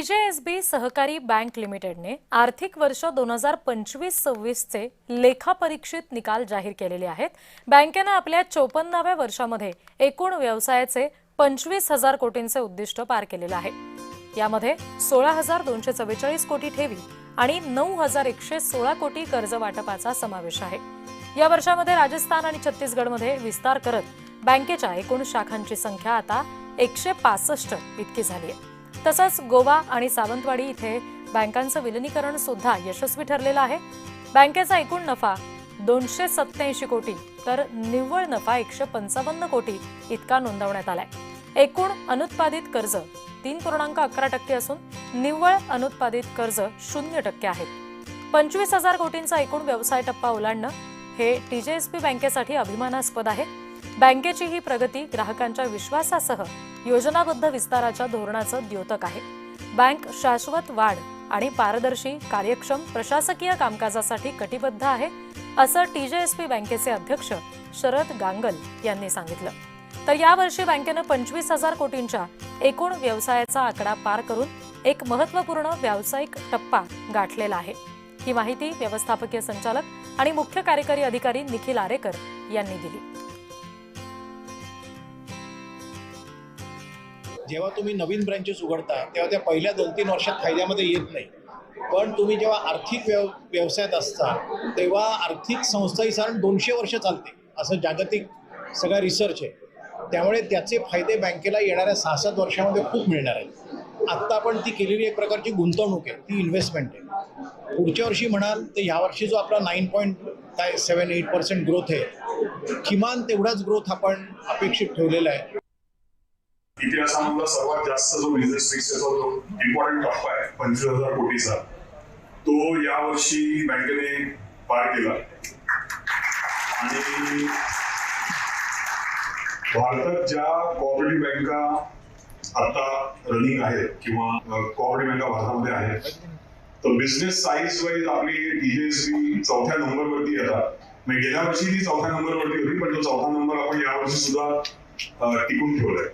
TJSB सहकारी bank लिमिटेडने आर्थिक वर्ष 2025-26 चे लेखापरीक्षित निकाल जाहीर केलेले आहेत। बँकेने आपल्या 54व्या वर्षामध्ये एकूण व्यवसायाचे 25,000 कोटींचे उद्दिष्ट पार केलेले आहे। यामध्ये 16,244 कोटी ठेवी आणि 9,116 कोटी कर्ज वाटपाचा समावेश आहे। या वर्षामध्ये राजस्थान आणि छत्तीसगडमध्ये विस्तार करत बँकेच्या एकूण शाखांची संख्या आता 165 इतकी झाली आहे। तसंच गोवा आणि सावंतवाडी इथे बँकांचं विलीनीकरण सुद्धा यशस्वी ठरलेलं आहे। बँकेचा एकूण नफा 287 कोटी तर निव्वळ नफा 155 कोटी इतका नोंदवण्यात आलाय। एकूण अनुत्पादित कर्ज 3.11% असून निव्वळ अनुत्पादित कर्ज 0% आहे। 25,000 कोटींचा एकूण व्यवसाय टप्पा ओलांडणं हे टीजेएसबी बँकेसाठी अभिमानास्पद आहे। बँकेची ही प्रगती ग्राहकांच्या विश्वासासह योजनाबद्ध विस्ताराच्या धोरणाचं द्योतक आहे। बँक शाश्वत वाढ आणि पारदर्शी कार्यक्षम प्रशासकीय कामकाजासाठी कटिबद्ध आहे, असं टीजेएसबी बँकेचे अध्यक्ष शरद गांगल यांनी सांगितलं। तर यावर्षी बँकेनं 25,000 कोटींच्या एकूण व्यवसायाचा आकडा पार करून एक महत्त्वपूर्ण व्यावसायिक टप्पा गाठलेला आहे। ही माहिती व्यवस्थापकीय संचालक आणि मुख्य कार्यकारी अधिकारी निखिल आरेकर यांनी दिली। जेव्हा तुम्ही नवीन ब्रँचेस उघडता तेव्हा त्या पहिल्या 2-3 वर्षात फायद्यामध्ये येत नाही, पण तुम्ही जेव्हा आर्थिक व्यवसायात असता तेव्हा आर्थिक संस्था ही साधारण 200 वर्ष चालते असं जागतिक सगळा रिसर्च आहे। त्यामुळे त्याचे फायदे बँकेला येणाऱ्या 6-7 वर्षामध्ये खूप मिळणार आहेत। आत्ता आपण ती केलेली एक प्रकारची गुंतवणूक आहे, ती इन्व्हेस्टमेंट आहे। पुढच्या वर्षी म्हणाल तर ह्यावर्षी जो आपला 9.78% ग्रोथ आहे, किमान तेवढाच ग्रोथ आपण अपेक्षित ठेवलेला आहे। इतिहासामधला सर्वात जास्त जो बिझनेस फिक्स जो इम्पॉर्टंट टप्पा आहे 25,000 कोटीचा, तो यावर्षी बँकेने पार केला। आणि भारतात ज्या कोऑपरेटिव्ह बँका आता रनिंग आहेत किंवा कोऑपरेटिव्ह बँका भारतामध्ये आहेत, तर बिझनेस साईज वाईज आपली टीजेएसबी 4थ्या नंबरवरती येतात। म्हणजे गेल्या वर्षी ती 4थ्या नंबरवरती होती, पण तो 4था नंबर आपण यावर्षी सुद्धा टिकून ठेवलाय।